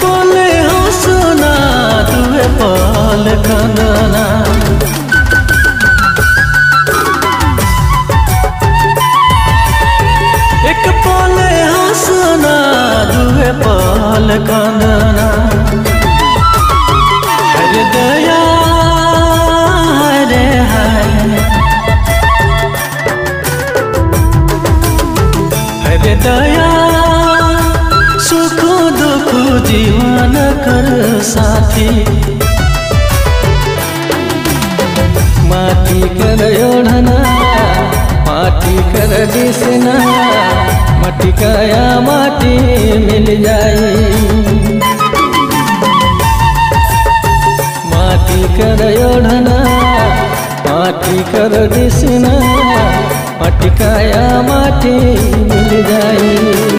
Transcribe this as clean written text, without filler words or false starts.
पले हंसना दुए पल कांदना। एक पले हंसना दुए पल कांदना। हरे दया हरे हाय, हरे दया सुख दुख जीवन कर साथी। माटी कर ओढ़ना माटी कर दिसना, माटी काया माटी मिल जाई। माटी कर ओढ़ना माटी कर दिसना, माटी काया माटी मिल जाई।